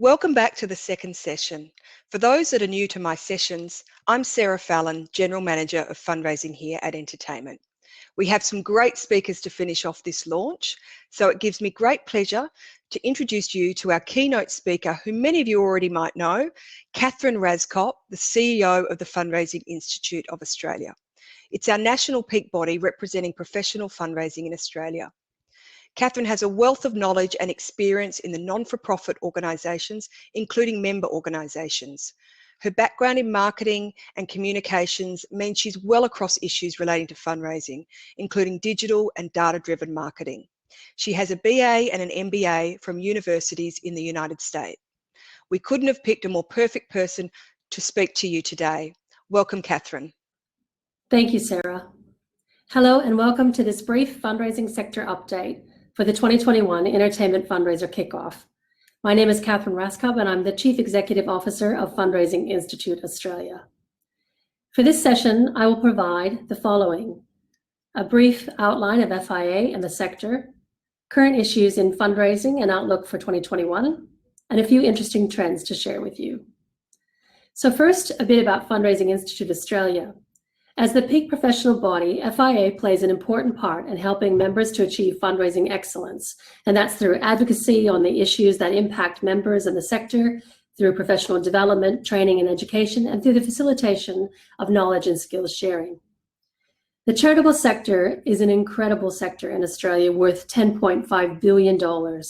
Welcome back to the second session. For those that are new to my sessions, I'm Sarah Fallon, General Manager of Fundraising here at Entertainment. We have some great speakers to finish off this launch, so it gives me great pleasure to introduce you to our keynote speaker, who many of you already might know, Catherine Raskop, the CEO of the Fundraising Institute of Australia. It's our national peak body representing professional fundraising in Australia. Catherine has a wealth of knowledge and experience in the non-for-profit organisations, including member organisations. Her background in marketing and communications means she's well across issues relating to fundraising, including digital and data-driven marketing. She has a BA and an MBA from universities in the United States. We couldn't have picked a more perfect person to speak to you today. Welcome, Catherine. Thank you, Sarah. Hello and welcome to this brief fundraising sector update for the 2021 Entertainment Fundraiser Kickoff. My name is Catherine Raskop and I'm the Chief Executive Officer of Fundraising Institute Australia. For this session, I will provide the following: a brief outline of FIA and the sector, current issues in fundraising and outlook for 2021, and a few interesting trends to share with you. So first, a bit about Fundraising Institute Australia. As the peak professional body, FIA plays an important part in helping members to achieve fundraising excellence, and that's through advocacy on the issues that impact members in the sector, through professional development, training and education, and through the facilitation of knowledge and skills sharing. The charitable sector is an incredible sector in Australia, worth $10.5 billion,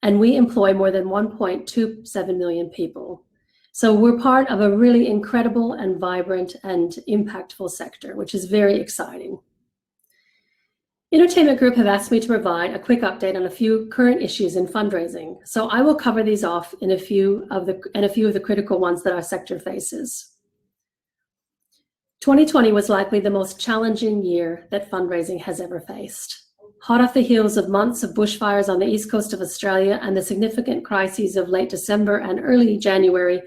and we employ more than 1.27 million people. So we're part of a really incredible and vibrant and impactful sector, which is very exciting. Entertainment Group have asked me to provide a quick update on a few current issues in fundraising. So I will cover these off in a few of the critical ones that our sector faces. 2020 was likely the most challenging year that fundraising has ever faced. Hot off the heels of months of bushfires on the east coast of Australia and the significant crises of late December and early January,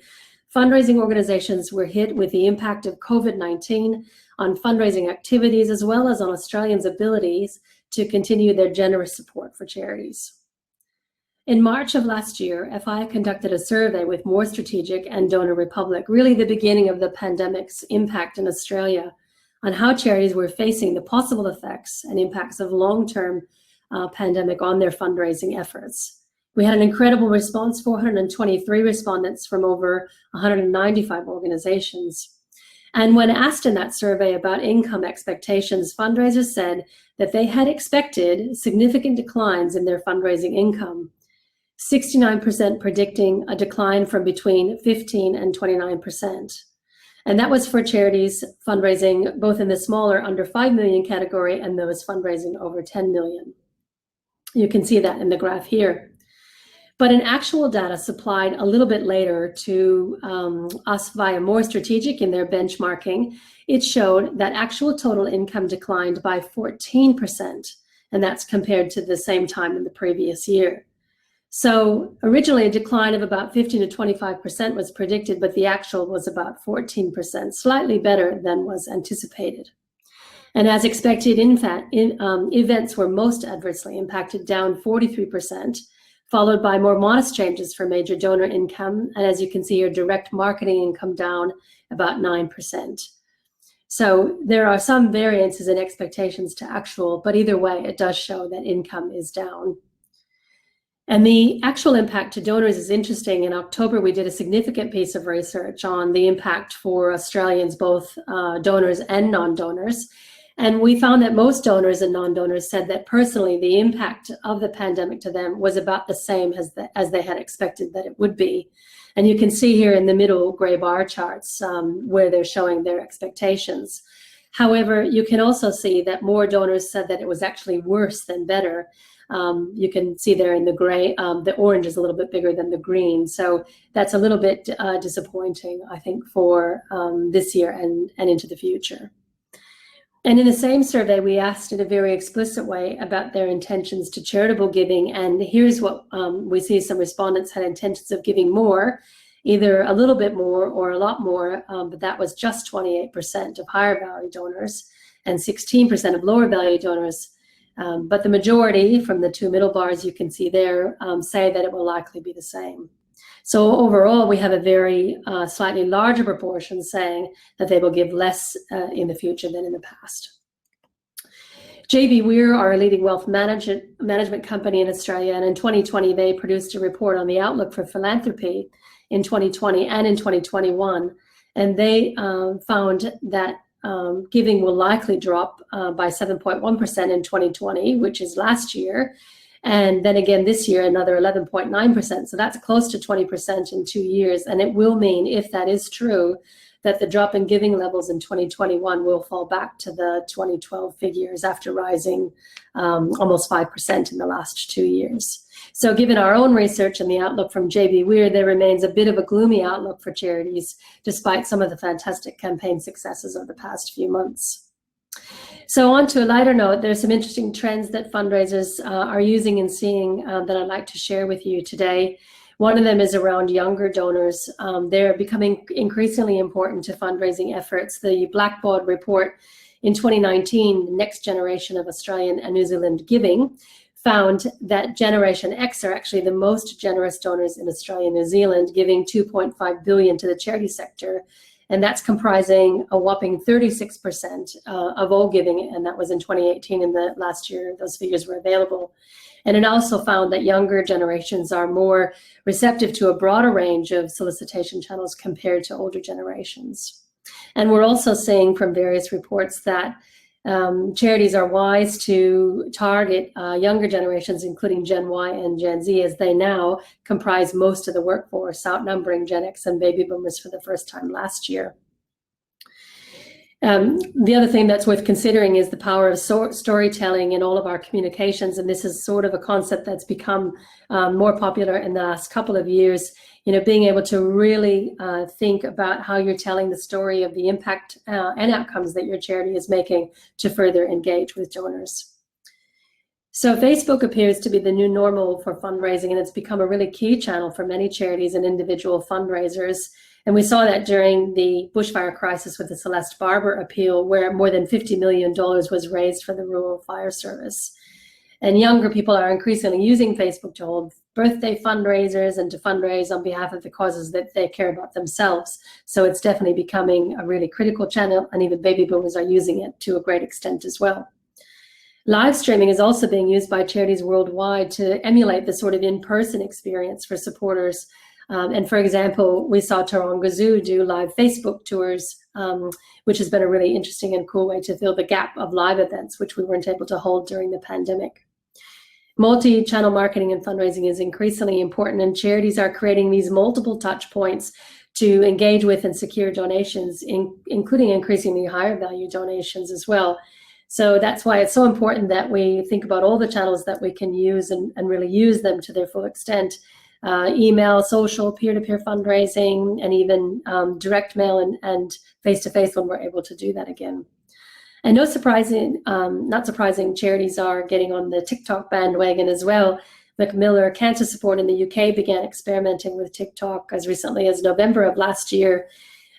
fundraising organisations were hit with the impact of COVID-19 on fundraising activities, as well as on Australians' abilities to continue their generous support for charities. In March of last year, FIA conducted a survey with More Strategic and Donor Republic, really the beginning of the pandemic's impact in Australia, on how charities were facing the possible effects and impacts of long-term pandemic on their fundraising efforts. We had an incredible response, 423 respondents from over 195 organizations. And when asked in that survey about income expectations, fundraisers said that they had expected significant declines in their fundraising income, 69% predicting a decline from between 15 and 29%. And that was for charities fundraising both in the smaller under 5 million category and those fundraising over 10 million. You can see that in the graph here. But in actual data supplied a little bit later to us via More Strategic in their benchmarking, it showed that actual total income declined by 14%, and that's compared to the same time in the previous year. So originally a decline of about 15 to 25% was predicted, but the actual was about 14%, slightly better than was anticipated. And as expected, events were most adversely impacted, down 43%, followed by more modest changes for major donor income. And as you can see here, direct marketing income down about 9%. So there are some variances in expectations to actual, but either way, it does show that income is down. And the actual impact to donors is interesting. In October, we did a significant piece of research on the impact for Australians, both donors and non-donors. And we found that most donors and non-donors said that personally, the impact of the pandemic to them was about the same as they had expected that it would be. And you can see here in the middle gray bar charts where they're showing their expectations. However, you can also see that more donors said that it was actually worse than better. You can see there in the gray, the orange is a little bit bigger than the green. So that's a little bit disappointing, I think, for this year and into the future. And in the same survey, we asked in a very explicit way about their intentions to charitable giving. And here's what we see: some respondents had intentions of giving more, either a little bit more or a lot more, but that was just 28% of higher value donors and 16% of lower value donors. But the majority from the two middle bars you can see there say that it will likely be the same. So overall, we have a very slightly larger proportion saying that they will give less in the future than in the past. JB Weir are a leading wealth management company in Australia, and in 2020 they produced a report on the outlook for philanthropy in 2020 and in 2021, and they found that giving will likely drop by 7.1% in 2020, which is last year, and then again this year another 11.9%. So that's close to 20% in 2 years, and it will mean, if that is true, that the drop in giving levels in 2021 will fall back to the 2012 figures after rising almost 5% in the last 2 years. So given our own research and the outlook from JB Weir, there remains a bit of a gloomy outlook for charities, despite some of the fantastic campaign successes of the past few months. So on to a lighter note, there's some interesting trends that fundraisers are using and seeing that I'd like to share with you today. One of them is around younger donors. They're becoming increasingly important to fundraising efforts. The Blackbaud report in 2019, the Next Generation of Australian and New Zealand Giving, found that Generation X are actually the most generous donors in Australia and New Zealand, giving $2.5 billion to the charity sector. And that's comprising a whopping 36% of all giving, and that was in 2018, and the last year those figures were available. And it also found that younger generations are more receptive to a broader range of solicitation channels compared to older generations. And we're also seeing from various reports that charities are wise to target younger generations, including Gen Y and Gen Z, as they now comprise most of the workforce, outnumbering Gen X and baby boomers for the first time last year. The other thing that's worth considering is the power of storytelling in all of our communications, and this is sort of a concept that's become more popular in the last couple of years. You know, being able to really think about how you're telling the story of the impact and outcomes that your charity is making to further engage with donors. So Facebook appears to be the new normal for fundraising, and it's become a really key channel for many charities and individual fundraisers. And we saw that during the bushfire crisis with the Celeste Barber appeal, where more than $50 million was raised for the Rural Fire Service. And younger people are increasingly using Facebook to hold birthday fundraisers and to fundraise on behalf of the causes that they care about themselves. So it's definitely becoming a really critical channel, and even baby boomers are using it to a great extent as well. Live streaming is also being used by charities worldwide to emulate the sort of in-person experience for supporters. And for example, we saw Taronga Zoo do live Facebook tours, which has been a really interesting and cool way to fill the gap of live events, which we weren't able to hold during the pandemic. Multi-channel marketing and fundraising is increasingly important, and charities are creating these multiple touch points to engage with and secure donations, including increasingly higher value donations as well. So that's why it's so important that we think about all the channels that we can use and really use them to their full extent. Email, social, peer-to-peer fundraising, and even direct mail and face-to-face when we're able to do that again. And not surprising, charities are getting on the TikTok bandwagon as well. Macmillan Cancer Support in the UK began experimenting with TikTok as recently as November of last year,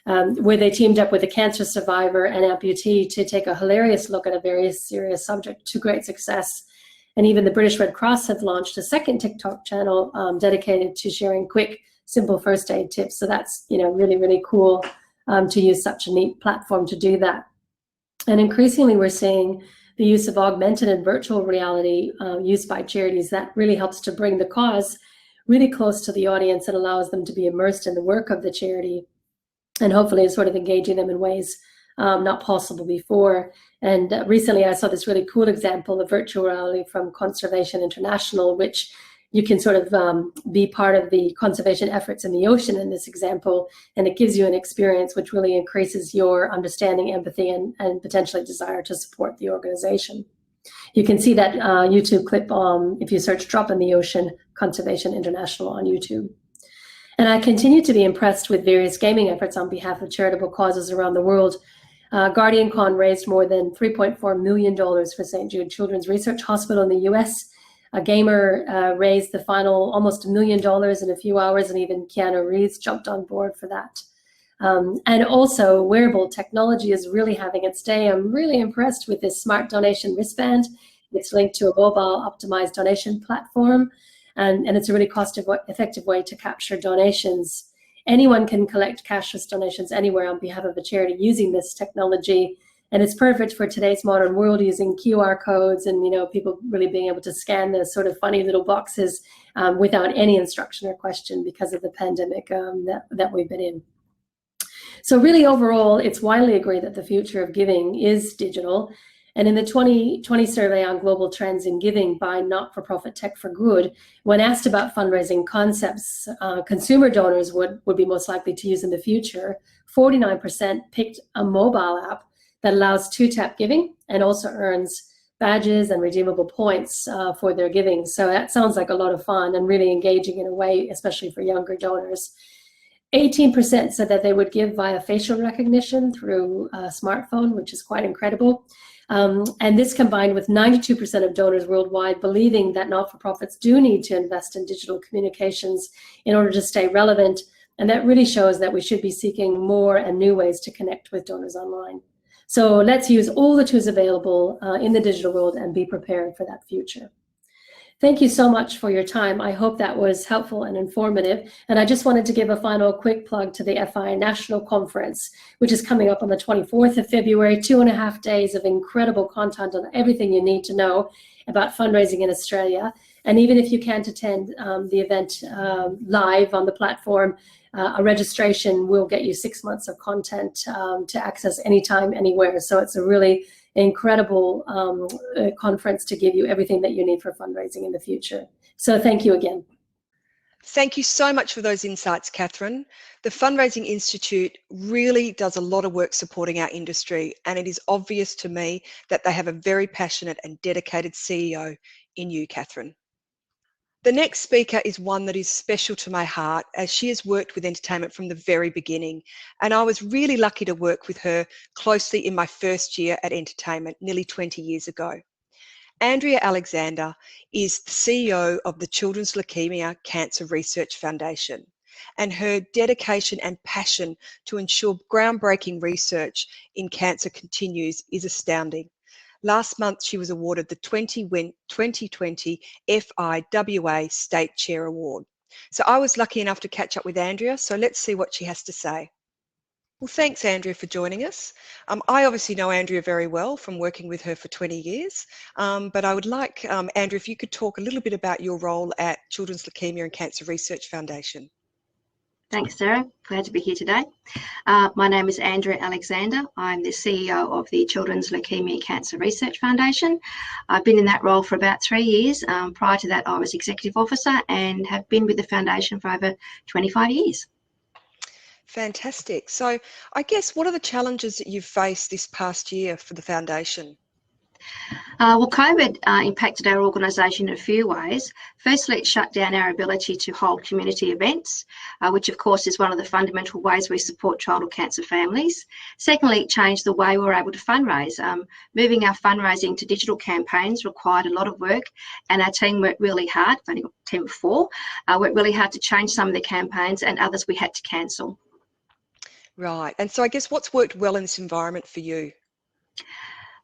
where they teamed up with a cancer survivor and amputee to take a hilarious look at a very serious subject to great success. And even the British Red Cross have launched a second TikTok channel dedicated to sharing quick, simple first aid tips. So that's, you know, really, really cool to use such a neat platform to do that. And increasingly, we're seeing the use of augmented and virtual reality used by charities that really helps to bring the cause really close to the audience and allows them to be immersed in the work of the charity, and hopefully is sort of engaging them in ways not possible before. And recently I saw this really cool example of virtual reality from Conservation International, which you can sort of be part of the conservation efforts in the ocean in this example, and it gives you an experience which really increases your understanding, empathy, and potentially desire to support the organization. You can see that YouTube clip if you search Drop in the Ocean Conservation International on YouTube. And I continue to be impressed with various gaming efforts on behalf of charitable causes around the world. GuardianCon raised more than $3.4 million for St. Jude Children's Research Hospital in the US. A gamer raised the final almost $1 million in a few hours, and even Keanu Reeves jumped on board for that. And also, wearable technology is really having its day. I'm really impressed with this smart donation wristband. It's linked to a mobile optimized donation platform. and it's a really cost-effective way to capture donations. Anyone can collect cashless donations anywhere on behalf of a charity using this technology, and it's perfect for today's modern world, using QR codes and people really being able to scan the sort of funny little boxes without any instruction or question because of the pandemic that we've been in. So really overall, it's widely agreed that the future of giving is digital. And in the 2020 survey on global trends in giving by Not-for-Profit Tech for Good, when asked about fundraising concepts consumer donors would be most likely to use in the future, 49% picked a mobile app that allows two-tap giving and also earns badges and redeemable points for their giving. So that sounds like a lot of fun and really engaging in a way, especially for younger donors. 18% said that they would give via facial recognition through a smartphone, which is quite incredible. And this combined with 92% of donors worldwide believing that not-for-profits do need to invest in digital communications in order to stay relevant. And that really shows that we should be seeking more and new ways to connect with donors online. So let's use all the tools available in the digital world and be prepared for that future. Thank you so much for your time. I hope that was helpful and informative. And I just wanted to give a final quick plug to the FI National Conference, which is coming up on the 24th of February, 2.5 days of incredible content on everything you need to know about fundraising in Australia. And even if you can't attend the event live on the platform, a registration will get you 6 months of content to access anytime, anywhere. So it's a really incredible conference to give you everything that you need for fundraising in the future. So thank you again. Thank you so much for those insights, Catherine. The Fundraising Institute really does a lot of work supporting our industry, and it is obvious to me that they have a very passionate and dedicated CEO in you, Catherine. The next speaker is one that is special to my heart, as she has worked with entertainment from the very beginning, and I was really lucky to work with her closely in my first year at entertainment nearly 20 years ago. Andrea Alexander is the CEO of the Children's Leukaemia Cancer Research Foundation, and her dedication and passion to ensure groundbreaking research in cancer continues is astounding. Last month, she was awarded the 2020 FIWA State Chair Award. So I was lucky enough to catch up with Andrea, so let's see what she has to say. Well, thanks, Andrea, for joining us. I obviously know Andrea very well from working with her for 20 years, but I would like, Andrea, if you could talk a little bit about your role at Children's Leukaemia and Cancer Research Foundation. Thanks, Sarah. Glad to be here today. My name is Andrea Alexander. I'm the CEO of the Children's Leukaemia Cancer Research Foundation. I've been in that role for about 3 years. Prior to that, I was Executive Officer and have been with the Foundation for over 25 years. Fantastic. So I guess, what are the challenges that you've faced this past year for the Foundation? Well, COVID impacted our organisation in a few ways. Firstly, it shut down our ability to hold community events, which of course is one of the fundamental ways we support childhood cancer families. Secondly, it changed the way we were able to fundraise. Moving our fundraising to digital campaigns required a lot of work, and our team worked really hard. I've only got a team of 4. Worked really hard to change some of the campaigns, and others we had to cancel. Right. And so I guess, what's worked well in this environment for you?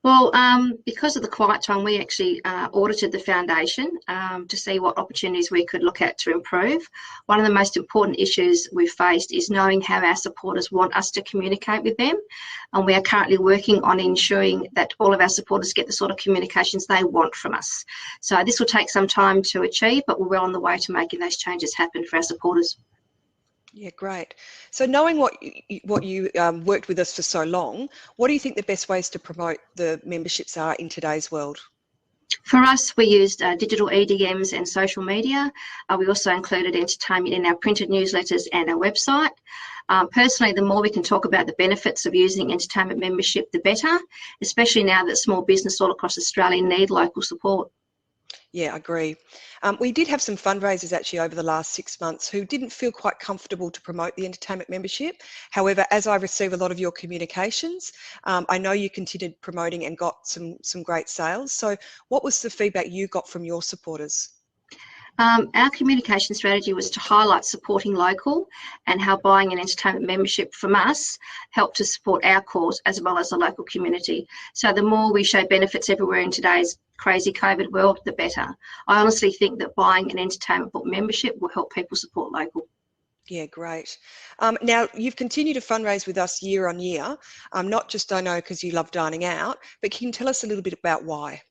Well, because of the quiet time, we actually audited the foundation to see what opportunities we could look at to improve. One of the most important issues we've faced is knowing how our supporters want us to communicate with them. And we are currently working on ensuring that all of our supporters get the sort of communications they want from us. So this will take some time to achieve, but we're well on the way to making those changes happen for our supporters. Yeah, great. So knowing what you worked with us for so long, what do you think the best ways to promote the memberships are in today's world? For us, we used digital EDMs and social media. We also included entertainment in our printed newsletters and our website. Personally, the more we can talk about the benefits of using entertainment membership, the better, especially now that small business all across Australia need local support. Yeah, I agree. We did have some fundraisers actually over the last 6 months who didn't feel quite comfortable to promote the entertainment membership. However, as I receive a lot of your communications, I know you continued promoting and got some great sales. So what was the feedback you got from your supporters? Our communication strategy was to highlight supporting local and how buying an entertainment membership from us helped to support our cause as well as the local community. So the more we show benefits everywhere in today's crazy COVID world, the better. I honestly think that buying an entertainment book membership will help people support local. Yeah, great. Now, you've continued to fundraise with us year on year, not just, I know, because you love dining out, but can you tell us a little bit about why?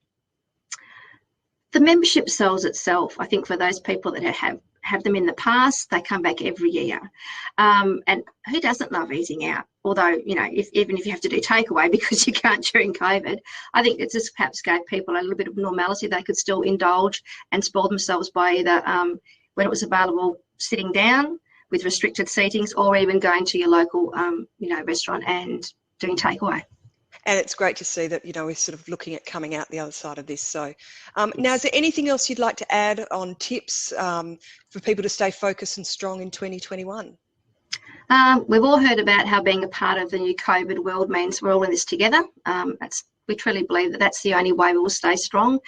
The membership sells itself. I think for those people that have them in the past, they come back every year. And who doesn't love eating out? Although, you know, even if you have to do takeaway because you can't during COVID, I think it just perhaps gave people a little bit of normality. They could still indulge and spoil themselves by either when it was available sitting down with restricted seatings, or even going to your local, you know, restaurant and doing takeaway. And it's great to see that, you know, we're sort of looking at coming out the other side of this. So now, is there anything else you'd like to add on tips for people to stay focused and strong in 2021? We've all heard about how being a part of the new COVID world means we're all in this together. We truly believe that that's the only way we will stay strong,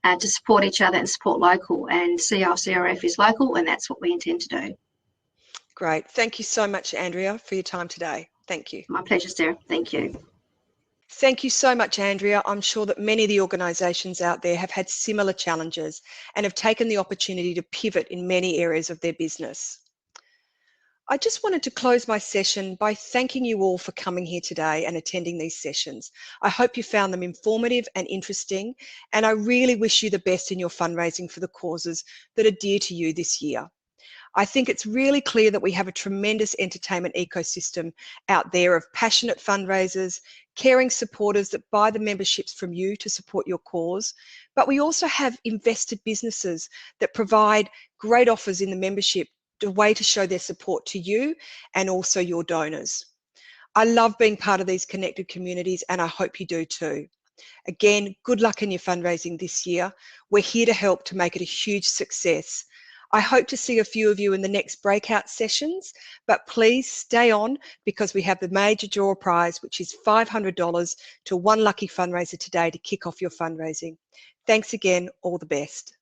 to support each other and support local. And CRF is local, and that's what we intend to do. Great. Thank you so much, Andrea, for your time today. Thank you. My pleasure, Sarah. Thank you. Thank you so much, Andrea. I'm sure that many of the organisations out there have had similar challenges and have taken the opportunity to pivot in many areas of their business. I just wanted to close my session by thanking you all for coming here today and attending these sessions. I hope you found them informative and interesting, and I really wish you the best in your fundraising for the causes that are dear to you this year. I think it's really clear that we have a tremendous entertainment ecosystem out there of passionate fundraisers, caring supporters that buy the memberships from you to support your cause, but we also have invested businesses that provide great offers in the membership, a way to show their support to you and also your donors. I love being part of these connected communities, and I hope you do too. Again, good luck in your fundraising this year. We're here to help to make it a huge success. I hope to see a few of you in the next breakout sessions, but please stay on because we have the major draw prize, which is $500 to one lucky fundraiser today to kick off your fundraising. Thanks again, all the best.